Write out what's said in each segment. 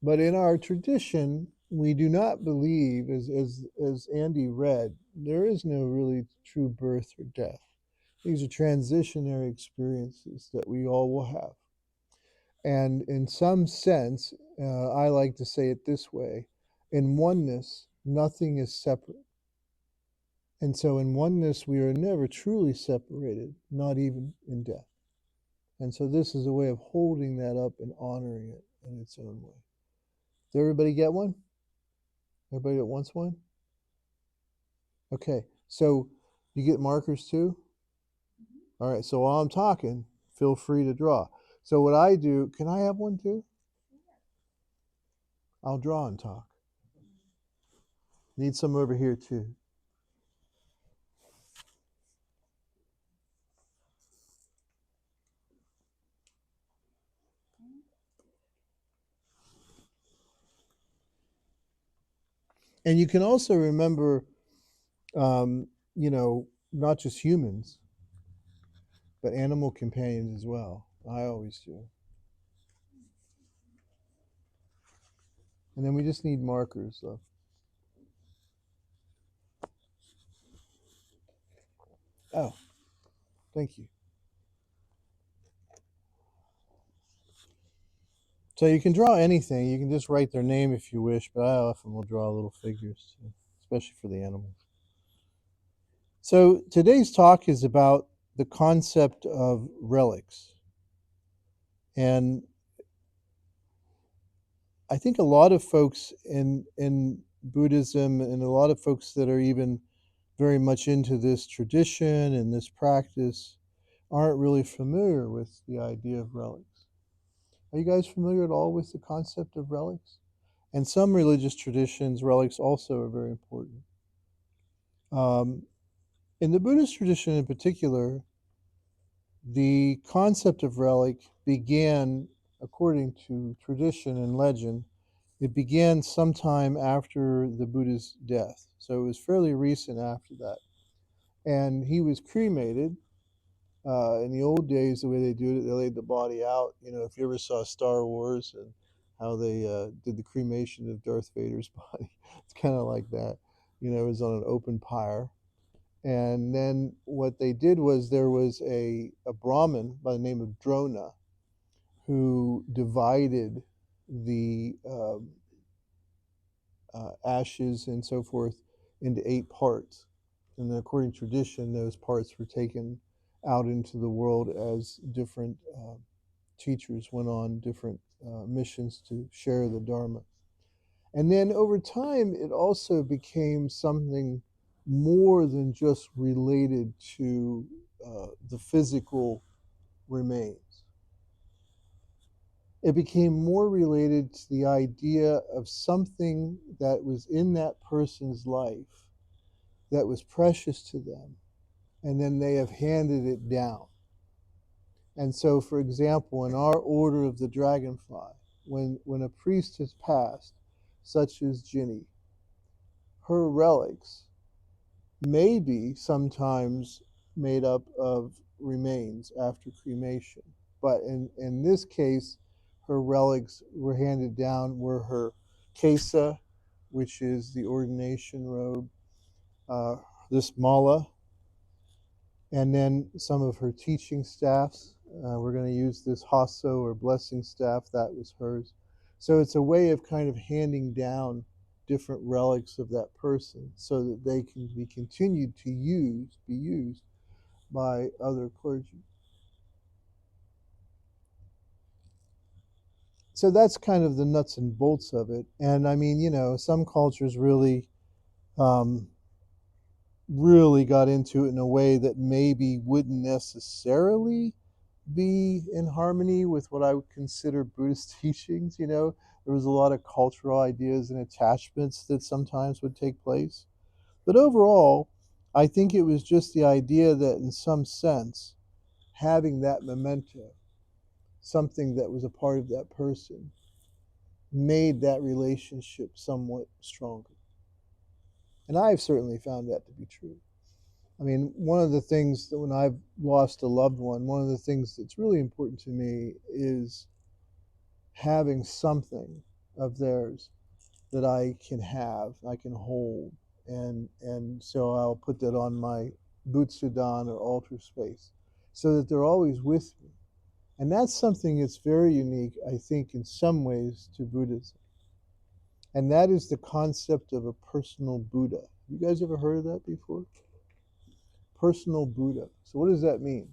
But in our tradition, we do not believe, as Andy read, there is no really true birth or death. These are transitionary experiences that we all will have. And in some sense, I like to say it this way: in oneness, nothing is separate. And so in oneness, we are never truly separated, not even in death. And so this is a way of holding that up and honoring it in its own way. Did everybody get one? Everybody that wants one? Okay. So you get markers too? All right. So while I'm talking, feel free to draw. So what I do, can I have one too? I'll draw and talk. Need some over here too. And you can also remember, you know, not just humans, but animal companions as well. I always do. And then we just need markers, though. Oh, thank you. So you can draw anything. You can just write their name if you wish, but I often will draw little figures, too, especially for the animals. So today's talk is about the concept of relics. And I think a lot of folks in Buddhism and a lot of folks that are even very much into this tradition and this practice aren't really familiar with the idea of relics. Are you guys familiar at all with the concept of relics? And some religious traditions, relics also are very important. Um, in the Buddhist tradition in particular, the concept of relic began, according to tradition and legend, it began sometime after the Buddha's death. So it was fairly recent after that. And he was cremated. In the old days, the way they do it, they laid the body out. You know, if you ever saw Star Wars and how they did the cremation of Darth Vader's body, it's kind of like that. You know, it was on an open pyre. And then what they did was there was a Brahmin by the name of Drona who divided the ashes and so forth into 8 parts. And then, according to tradition, those parts were taken out into the world as different teachers went on different missions to share the Dharma. And then over time, it also became something more than just related to the physical remains. It became more related to the idea of something that was in that person's life that was precious to them, and then they have handed it down. And so, for example, in our order of the Dragonfly, when a priest has passed, such as Ginny, her relics may be sometimes made up of remains after cremation. But in this case, her relics were handed down were her kesa, which is the ordination robe, uh, this mala, and then some of her teaching staffs. We're going to use this hasso or blessing staff, that was hers. So it's a way of kind of handing down different relics of that person so that they can be continued to be used by other clergy. So that's kind of the nuts and bolts of it. And I mean, you know, some cultures um, really got into it in a way that maybe wouldn't necessarily be in harmony with what I would consider Buddhist teachings. You know, there was a lot of cultural ideas and attachments that sometimes would take place. But overall, I think it was just the idea that in some sense, having that memento, something that was a part of that person, made that relationship somewhat stronger. And I've certainly found that to be true. I mean, one of the things that when I've lost a loved one, one of the things that's really important to me is having something of theirs that I can have, I can hold. And so I'll put that on my Butsudan or altar space so that they're always with me. And that's something that's very unique, I think, in some ways to Buddhism. And that is the concept of a personal Buddha. You guys ever heard of that before? Personal Buddha. So what does that mean?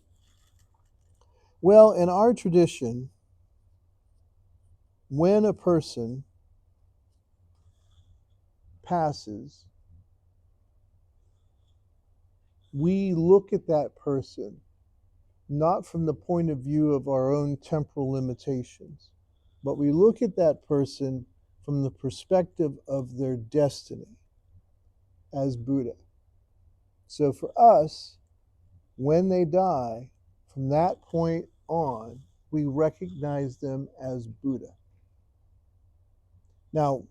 Well, in our tradition, when a person passes, we look at that person not from the point of view of our own temporal limitations, but we look at that person from the perspective of their destiny as Buddha. So for us, when they die, from that point on, we recognize them as Buddha. Now,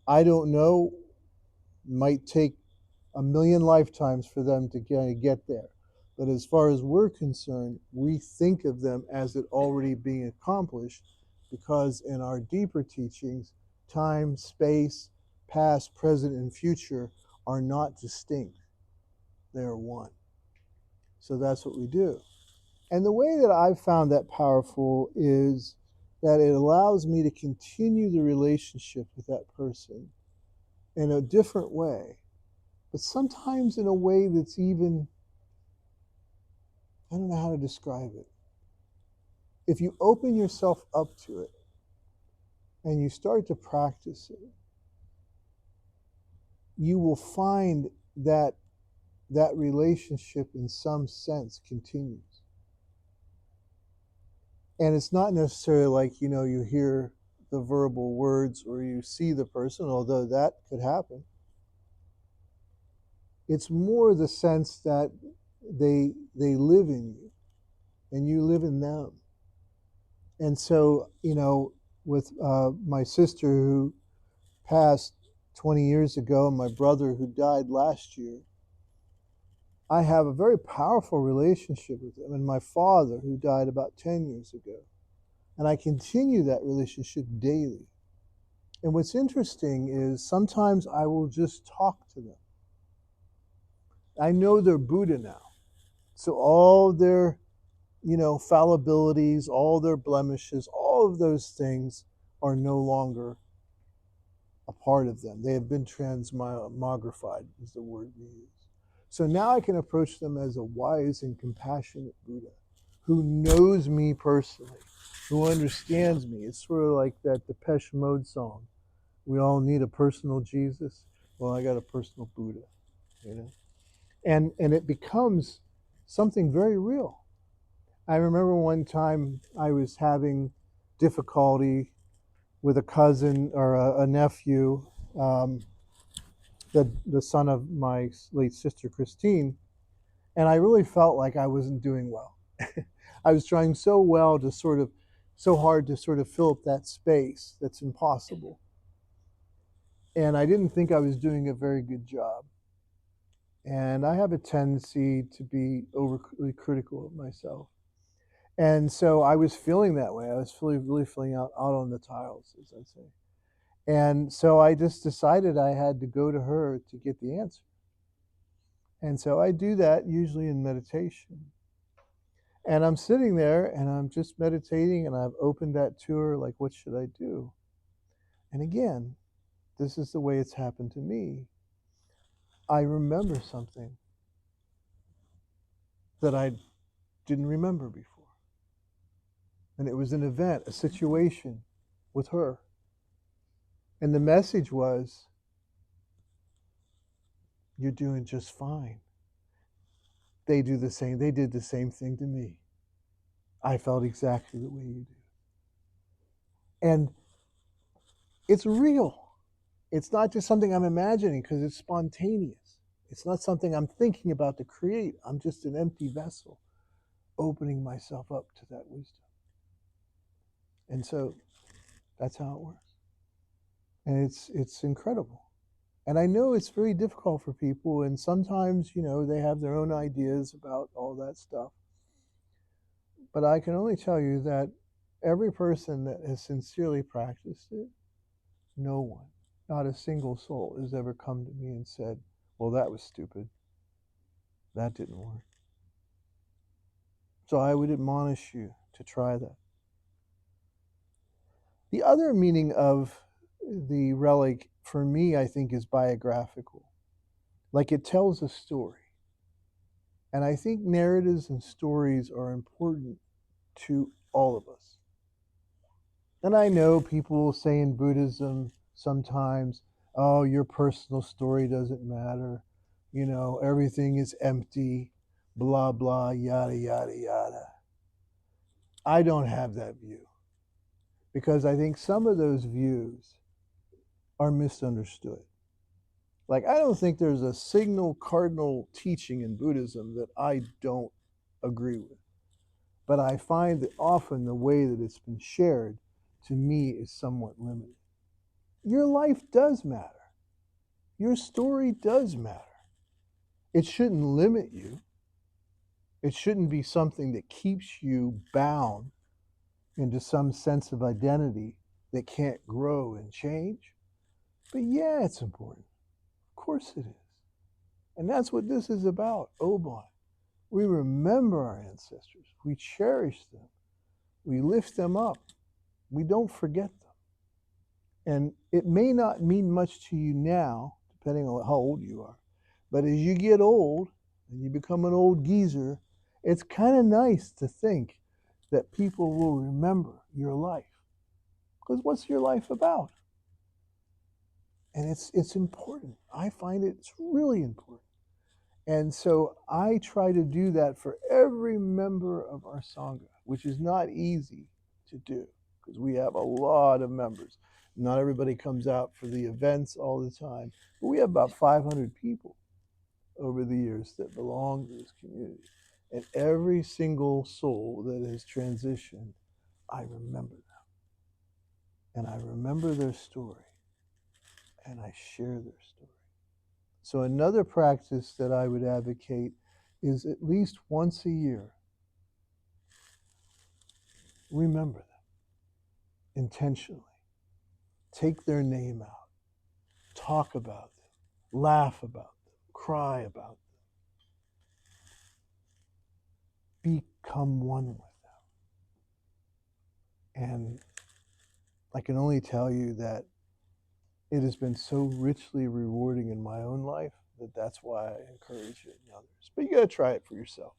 I don't know, might take a million lifetimes for them to get there. But as far as we're concerned, we think of them as it already being accomplished because in our deeper teachings, time, space, past, present, and future are not distinct. They're one. So that's what we do. And the way that I've found that powerful is that it allows me to continue the relationship with that person in a different way, but sometimes in a way that's even, I don't know how to describe it. If you open yourself up to it and you start to practice it, you will find that that relationship in some sense continues. And it's not necessarily like, you hear the verbal words or you see the person, although that could happen. It's more the sense that they live in you and you live in them. And so, with my sister who passed 20 years ago and my brother who died last year, I have a very powerful relationship with them, and my father who died about 10 years ago. And I continue that relationship daily. And what's interesting is sometimes I will just talk to them. I know they're Buddha now. So all their, fallibilities, all their blemishes, all of those things are no longer a part of them. They have been transmogrified, is the word we use. So now I can approach them as a wise and compassionate Buddha who knows me personally, who understands me. It's sort of like that Depeche Mode song. We all need a personal Jesus. Well, I got a personal Buddha, And it becomes something very real. I remember one time I was having difficulty with a cousin or a nephew, the son of my late sister Christine, and I really felt like I wasn't doing well. I was trying so hard to sort of fill up that space that's impossible. And I didn't think I was doing a very good job. And I have a tendency to be overly critical of myself. And so I was feeling that way. I was really feeling out on the tiles, as I say. And so I just decided I had to go to her to get the answer. And so I do that usually in meditation. And I'm sitting there and I'm just meditating and I've opened that to her, like, what should I do? And again, this is the way it's happened to me. I remember something that I didn't remember before. And it was an event, a situation with her. And the message was, you're doing just fine. They did the same thing to me. I felt exactly the way you do. And it's real. It's not just something I'm imagining because it's spontaneous. It's not something I'm thinking about to create. I'm just an empty vessel opening myself up to that wisdom. And so that's how it works. And it's incredible. And I know it's very difficult for people, and sometimes, they have their own ideas about all that stuff. But I can only tell you that every person that has sincerely practiced it No one, not a single soul, has ever come to me and said, well, that was stupid. That didn't work. So I would admonish you to try that. The other meaning of the relic, for me, I think, is biographical. Like it tells a story. And I think narratives and stories are important to all of us. And I know people say in Buddhism sometimes, oh, your personal story doesn't matter. You know, everything is empty, blah, blah, yada, yada, yada. I don't have that view because I think some of those views are misunderstood. Like, I don't think there's a signal cardinal teaching in Buddhism that I don't agree with. But I find that often the way that it's been shared to me is somewhat limited. Your life does matter. Your story does matter. It shouldn't limit you. It shouldn't be something that keeps you bound into some sense of identity that can't grow and change. But yeah, it's important. Of course it is. And that's what this is about, Oban. We remember our ancestors. We cherish them. We lift them up. We don't forget them. And it may not mean much to you now, depending on how old you are. But as you get old and you become an old geezer, it's kind of nice to think that people will remember your life. Because what's your life about? And it's important. I find it's really important. And so I try to do that for every member of our Sangha, which is not easy to do because we have a lot of members. Not everybody comes out for the events all the time, but we have about 500 people over the years that belong to this community. And every single soul that has transitioned, I remember them. And I remember their story. And I share their story. So another practice that I would advocate is at least once a year, remember them intentionally. Take their name out. Talk about them. Laugh about them. Cry about them. Become one with them. And I can only tell you that it has been so richly rewarding in my own life that that's why I encourage it in others. But you got to try it for yourself.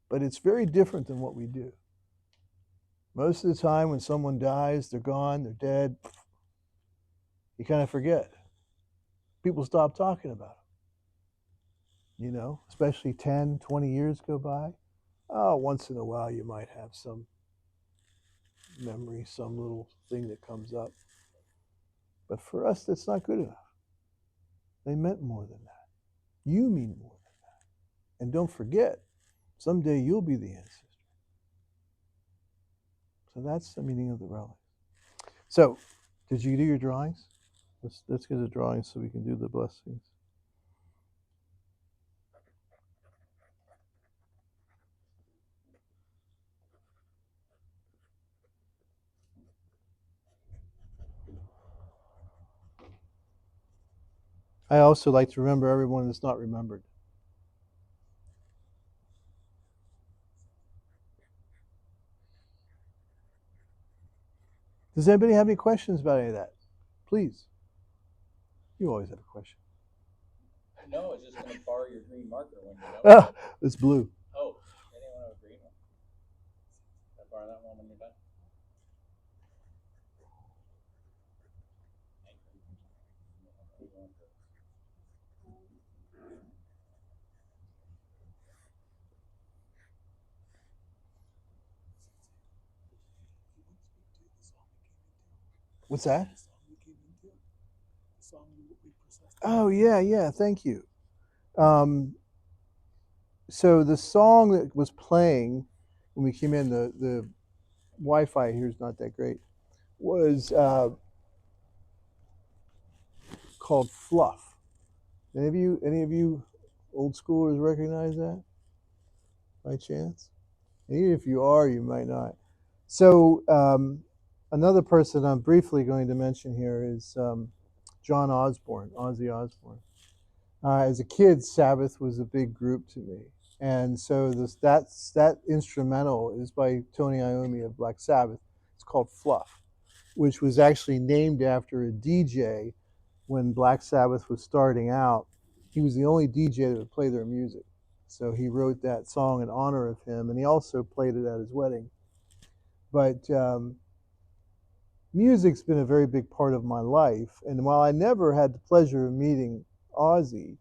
But it's very different than what we do. Most of the time when someone dies, they're gone, they're dead, you kind of forget. People stop talking about them, you know, especially 10, 20 years go by. Oh, once in a while you might have some memory, some little thing that comes up. But for us, that's not good enough. They meant more than that. You mean more than that. And don't forget, someday you'll be the ancestor. So that's the meaning of the relic. So, did you do your drawings? Let's get the drawings so we can do the blessings. I also like to remember everyone that's not remembered. Does anybody have any questions about any of that? Please. You always have a question. No, it's just going to borrow your green marker when you're done. It's blue. Oh, anyone have a green one? Can I borrow that one when you're done? What's that? Oh, yeah, thank you. So the song that was playing when we came in, the Wi-Fi here is not that great, was called Fluff. Any of you old schoolers recognize that by chance? And even if you are, you might not. So Another person I'm briefly going to mention here is John Osborne, Ozzy Osbourne. As a kid, Sabbath was a big group to me, and so that instrumental is by Tony Iommi of Black Sabbath. It's called Fluff, which was actually named after a DJ when Black Sabbath was starting out. He was the only DJ that would play their music, so he wrote that song in honor of him, and he also played it at his wedding. But music's been a very big part of my life, and while I never had the pleasure of meeting Ozzy,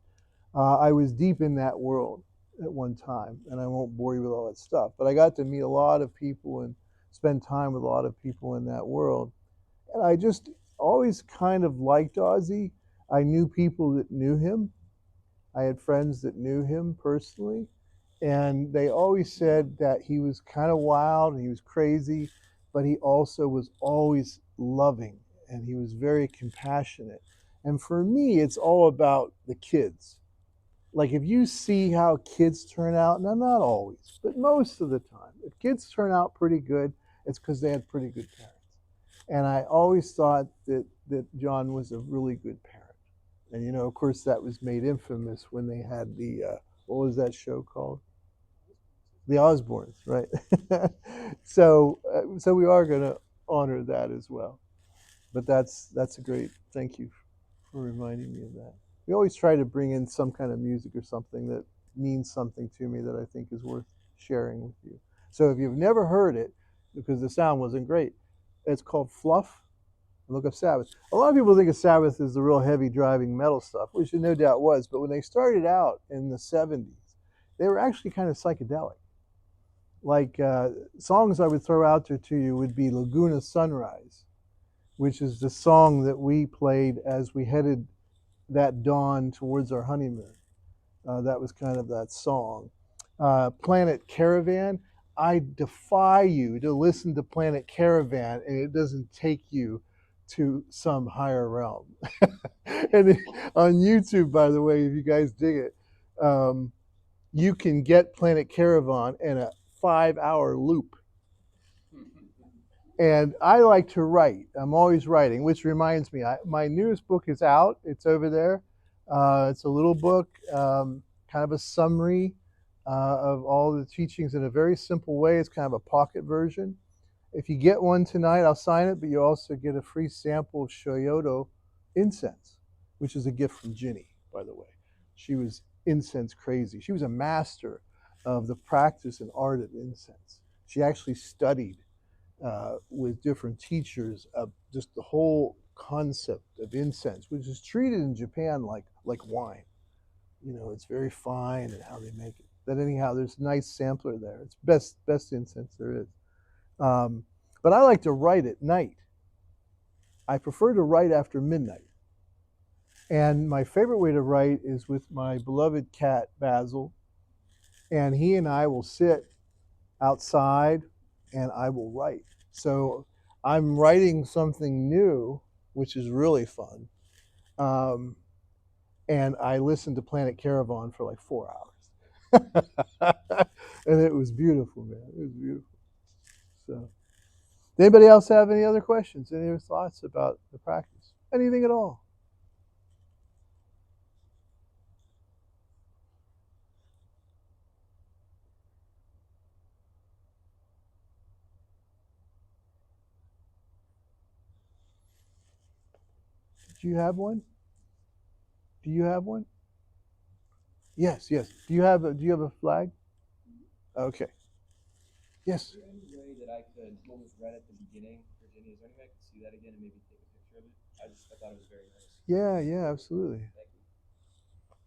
I was deep in that world at one time, and I won't bore you with all that stuff. But I got to meet a lot of people and spend time with a lot of people in that world. And I just always kind of liked Ozzy. I knew people that knew him. I had friends that knew him personally. And they always said that he was kind of wild and he was crazy, but he also was always loving and he was very compassionate. And for me, it's all about the kids. Like if you see how kids turn out, now not always, but most of the time, if kids turn out pretty good, it's because they had pretty good parents. And I always thought that John was a really good parent. And you know, of course, that was made infamous when they had the what was that show called? The Osbournes, right? So we are going to honor that as well. But that's a great thank you for reminding me of that. We always try to bring in some kind of music or something that means something to me that I think is worth sharing with you. So if you've never heard it, because the sound wasn't great, it's called Fluff. Look up Sabbath. A lot of people think of Sabbath as the real heavy driving metal stuff, which it no doubt was. But when they started out in the 70s, they were actually kind of psychedelic. Like songs I would throw out there to you would be Laguna Sunrise, which is the song that we played as we headed that dawn towards our honeymoon. That was kind of that song. Planet Caravan. I defy you to listen to Planet Caravan and it doesn't take you to some higher realm. And on YouTube, by the way, if you guys dig it, you can get Planet Caravan in a 5 hour loop. And I like to write. I'm always writing, which reminds me, my newest book is out. It's over there. It's a little book, kind of a summary of all the teachings in a very simple way. It's kind of a pocket version. If you get one tonight, I'll sign it, but you also get a free sample of Shoyodo incense, which is a gift from Ginny, by the way. She was incense crazy. She was a master of the practice and art of incense. She actually studied with different teachers of just the whole concept of incense, which is treated in Japan like wine. You know, it's very fine and how they make it. But anyhow, there's a nice sampler there. It's best incense there is. But I like to write at night. I prefer to write after midnight. And my favorite way to write is with my beloved cat Basil, and he and I will sit outside and I will write. So I'm writing something new, which is really fun. Um, and I listened to Planet Caravan for like 4 hours. And it was beautiful, man. It was beautiful. So, anybody else have any other questions? Any other thoughts about the practice? Anything at all? Do you have one? Do you have one? Yes, yes. Do you have a flag? Okay. Yes. Is there any way that I could, what was read at the beginning, Virginia, is there any way I could see that again and maybe take a picture of it? I thought it was very nice. Yeah, yeah, absolutely. Thank you.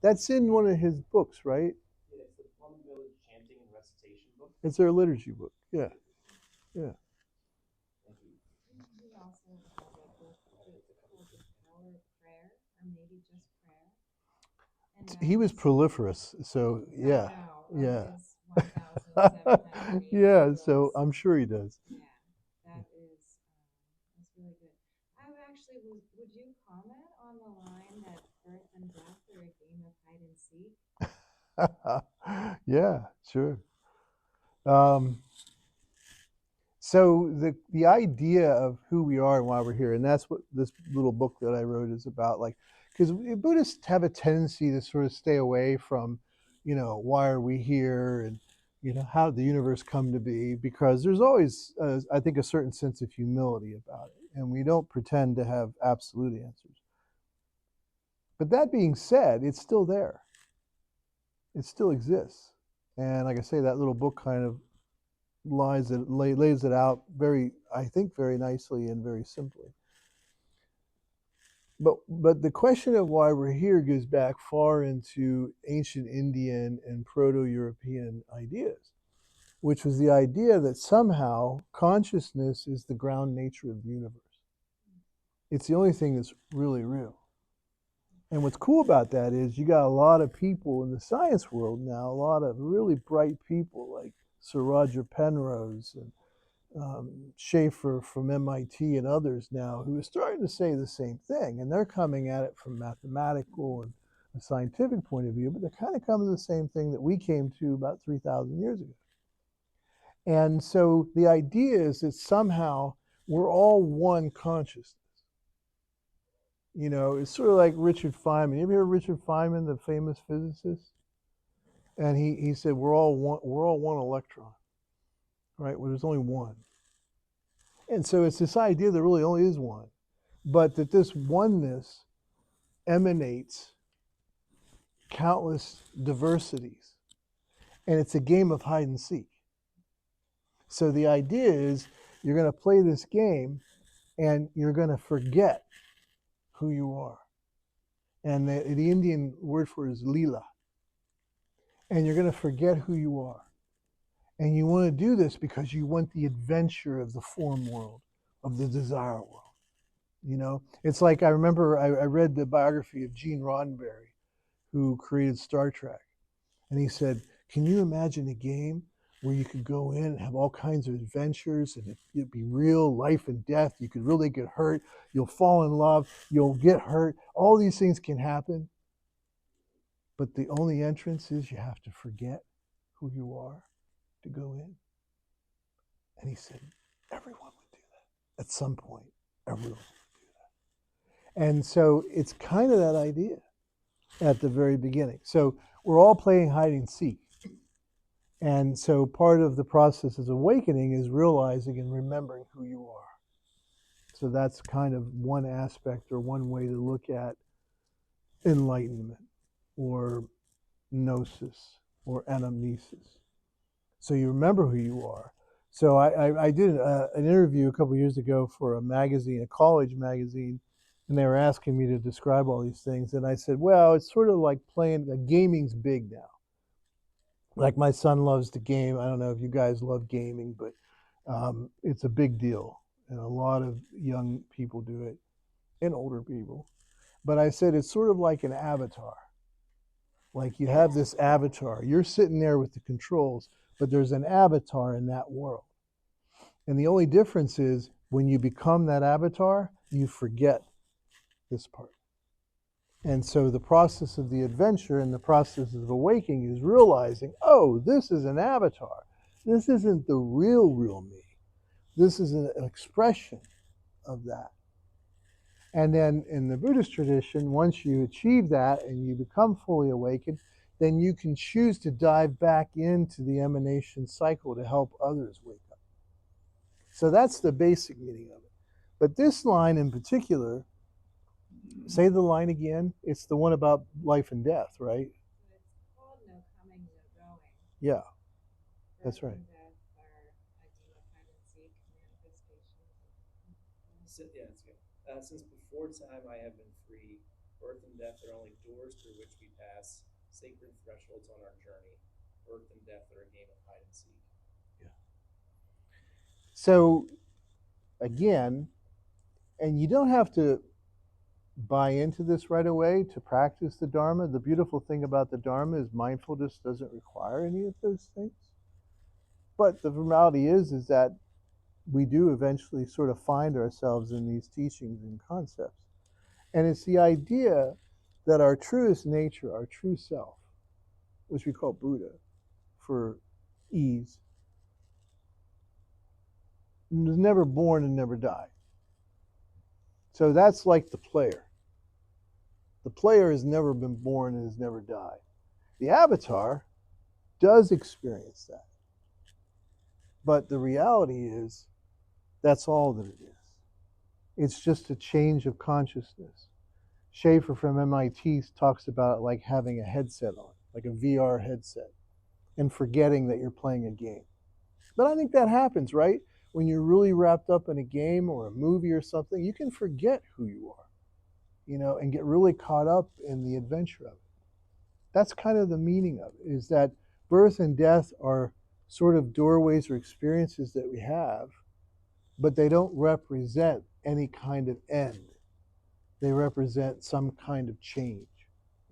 That's in one of his books, right? Yeah, it's the Plum Village Chanting and Recitation book. It's their liturgy book. Yeah, yeah. Thank you. We also have a book called The Power of Prayer, or maybe just prayer. And He was proliferous, so yeah, yeah. his 1,780 Yeah, so books. I'm sure he does. Yeah, that is that's really good. I would actually, would you comment on the line that birth and death are a game of hide and seek? Yeah, sure. Um, So the idea of who we are and why we're here, and that's what this little book that I wrote is about. Like, because Buddhists have a tendency to sort of stay away from, why are we here, and how did the universe come to be? Because there's always, I think, a certain sense of humility about it, and we don't pretend to have absolute answers. But that being said, it's still there. It still exists, and like I say, that little book kind of lays it out I think, very nicely and very simply. But the question of why we're here goes back far into ancient Indian and Proto-European ideas, which was the idea that somehow consciousness is the ground nature of the universe. It's the only thing that's really real. And what's cool about that is you got a lot of people in the science world now, a lot of really bright people like Sir Roger Penrose and Schaefer from MIT and others now who are starting to say the same thing. And they're coming at it from mathematical and a scientific point of view, but they're kind of coming to the same thing that we came to about 3,000 years ago. And so the idea is that somehow we're all one consciousness. It's sort of like Richard Feynman. You ever hear Richard Feynman, the famous physicist? And he said we're all one electron, right? Well, there's only one. And so it's this idea there really only is one, but that this oneness emanates countless diversities, and it's a game of hide and seek. So the idea is you're going to play this game, and you're going to forget who you are. And the Indian word for it is lila. And you're going to forget who you are. And you want to do this because you want the adventure of the form world, of the desire world. It's like I remember I read the biography of Gene Roddenberry, who created Star Trek. And he said, can you imagine a game where you could go in and have all kinds of adventures, and it'd be real life and death? You could really get hurt. You'll fall in love. You'll get hurt. All these things can happen. But the only entrance is you have to forget who you are to go in. And he said, everyone would do that. At some point, everyone would do that. And so it's kind of that idea at the very beginning. So we're all playing hide and seek. And so part of the process of awakening is realizing and remembering who you are. So that's kind of one aspect or one way to look at enlightenment or gnosis or anamnesis. So you remember who you are. So I did an interview a couple of years ago for a magazine, a college magazine, and they were asking me to describe all these things. And I said, well, it's sort of like gaming's big now. Like my son loves to game. I don't know if you guys love gaming, but it's a big deal. And a lot of young people do it and older people. But I said it's sort of like an avatar. Like you have this avatar. You're sitting there with the controls, but there's an avatar in that world. And the only difference is when you become that avatar, you forget this part. And so the process of the adventure and the process of awakening is realizing, oh, this is an avatar. This isn't the real me. This is an expression of that. And then in the Buddhist tradition, once you achieve that and you become fully awakened, then you can choose to dive back into the emanation cycle to help others wake up. So that's the basic meaning of it. But this line in particular, say the line again. It's the one about life and death, right? So it's called no coming, no going. Yeah, that's right. Death are idea of hide and seek manifestations. Yeah, that's good. Since before time I have been free, birth and death are only doors through which we pass, sacred thresholds on our journey. Birth and death are a game of hide and seek. Yeah. So again, and you don't have to buy into this right away to practice the Dharma. The beautiful thing about the Dharma is mindfulness doesn't require any of those things. But the reality is that we do eventually sort of find ourselves in these teachings and concepts. And it's the idea that our truest nature, our true self, which we call Buddha for ease, is never born and never die. So that's like the player. The player has never been born and has never died. The avatar does experience that. But the reality is that's all that it is. It's just a change of consciousness. Schaefer from MIT talks about it like having a headset on, like a VR headset, and forgetting that you're playing a game. But I think that happens, right? When you're really wrapped up in a game or a movie or something, you can forget who you are, and get really caught up in the adventure of it. That's kind of the meaning of it, is that birth and death are sort of doorways or experiences that we have, but they don't represent any kind of end. They represent some kind of change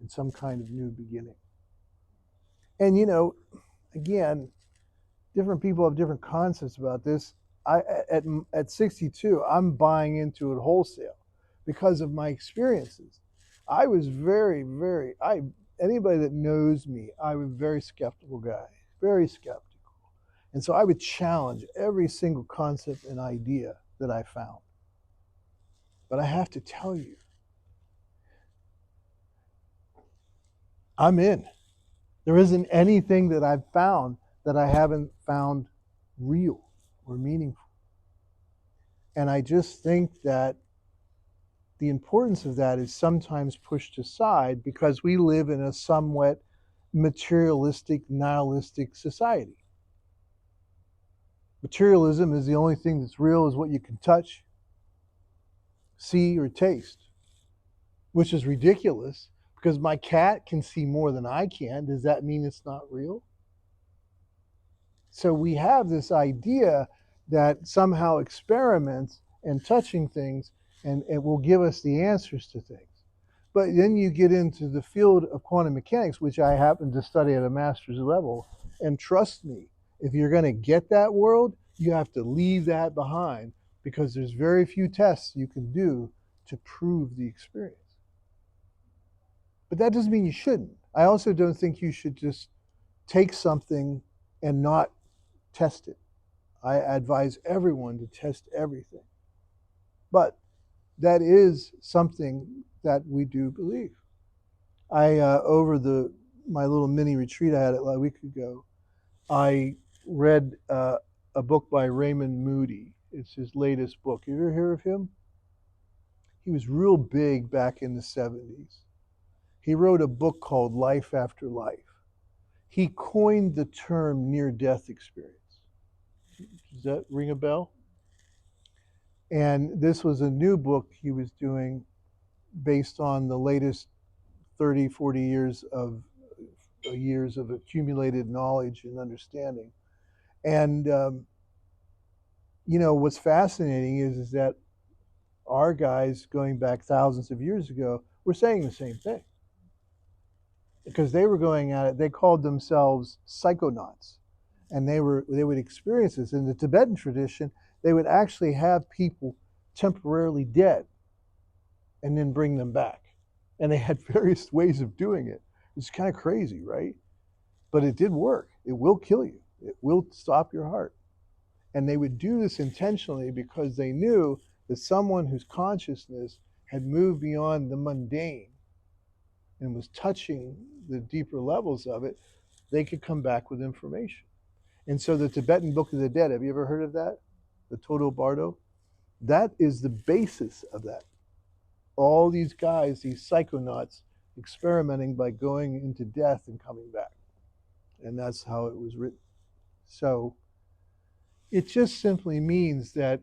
and some kind of new beginning. And, again, different people have different concepts about this. At 62, I'm buying into it wholesale because of my experiences. I was anybody that knows me, I was a very skeptical guy, very skeptical. And so I would challenge every single concept and idea that I found. But I have to tell you, I'm in. There isn't anything that I've found that I haven't found real or meaningful. And I just think that the importance of that is sometimes pushed aside because we live in a somewhat materialistic, nihilistic society. Materialism is the only thing that's real is what you can touch, see, or taste, which is ridiculous because my cat can see more than I can. Does that mean it's not real? So we have this idea that somehow experiments and touching things and it will give us the answers to things. But then you get into the field of quantum mechanics, which I happen to study at a master's level. And trust me, if you're going to get that world, you have to leave that behind because there's very few tests you can do to prove the experience. But that doesn't mean you shouldn't. I also don't think you should just take something and not test it. I advise everyone to test everything. But that is something that we do believe. Over my little mini retreat I had a week ago, I read a book by Raymond Moody. It's his latest book. You ever hear of him? He was real big back in the 70s. He wrote a book called Life After Life. He coined the term near-death experience. Does that ring a bell? And this was a new book he was doing based on the latest 30, 40 years of accumulated knowledge and understanding. And, what's fascinating is that our guys going back thousands of years ago were saying the same thing. Because they were going at it, they called themselves psychonauts. And they would experience this. In the Tibetan tradition, they would actually have people temporarily dead and then bring them back. And they had various ways of doing it. It's kind of crazy, right? But it did work. It will kill you. It will stop your heart. And they would do this intentionally because they knew that someone whose consciousness had moved beyond the mundane and was touching the deeper levels of it, they could come back with information. And so the Tibetan Book of the Dead, have you ever heard of that? The Toto Bardo? That is the basis of that. All these guys, these psychonauts, experimenting by going into death and coming back. And that's how it was written. So it just simply means that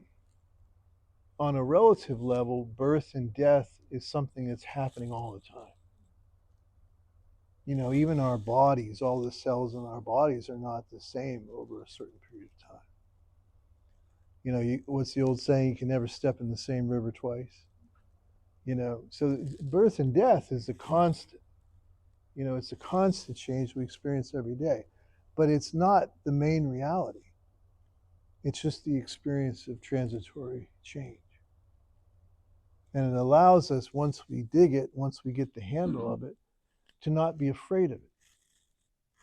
on a relative level, birth and death is something that's happening all the time. Even our bodies, all the cells in our bodies are not the same over a certain period of time. What's the old saying? You can never step in the same river twice. So birth and death is a constant. It's a constant change we experience every day. But it's not the main reality. It's just the experience of transitory change. And it allows us, once we dig it, once we get the handle of it, to not be afraid of it.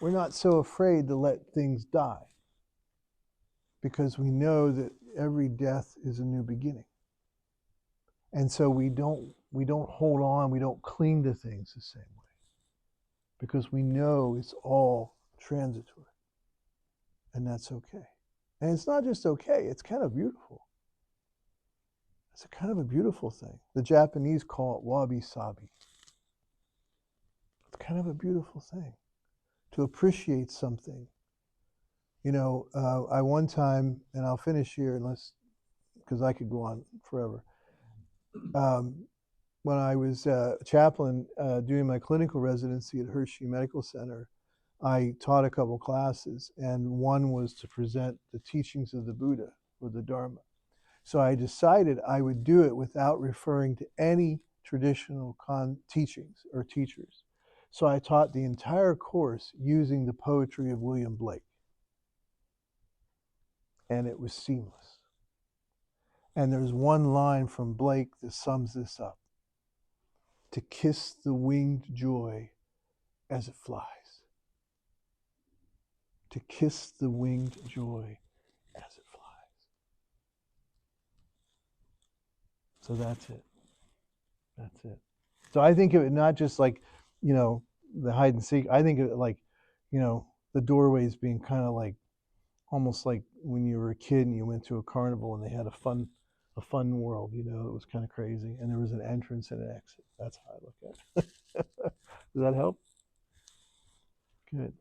We're not so afraid to let things die because we know that every death is a new beginning. And so we don't hold on, we don't cling to things the same way, because we know it's all transitory. And that's okay. And it's not just okay, it's kind of beautiful. It's a kind of a beautiful thing. The Japanese call it wabi-sabi. It's kind of a beautiful thing to appreciate something. You know, I one time, and I'll finish here because I could go on forever. When I was a chaplain doing my clinical residency at Hershey Medical Center, I taught a couple classes, and one was to present the teachings of the Buddha, or the Dharma. So I decided I would do it without referring to any traditional teachings or teachers. So I taught the entire course using the poetry of William Blake. And it was seamless. And there's one line from Blake that sums this up: to kiss the winged joy as it flies. To kiss the winged joy as it flies. So that's it. That's it. So I think of it not just like, you know, the hide and seek. I think of it like, you know, the doorways being kind of like, almost like when you were a kid and you went to a carnival and they had a fun world, you know, it was kind of crazy. And there was an entrance and an exit. That's how I look at it. Does that help? Good.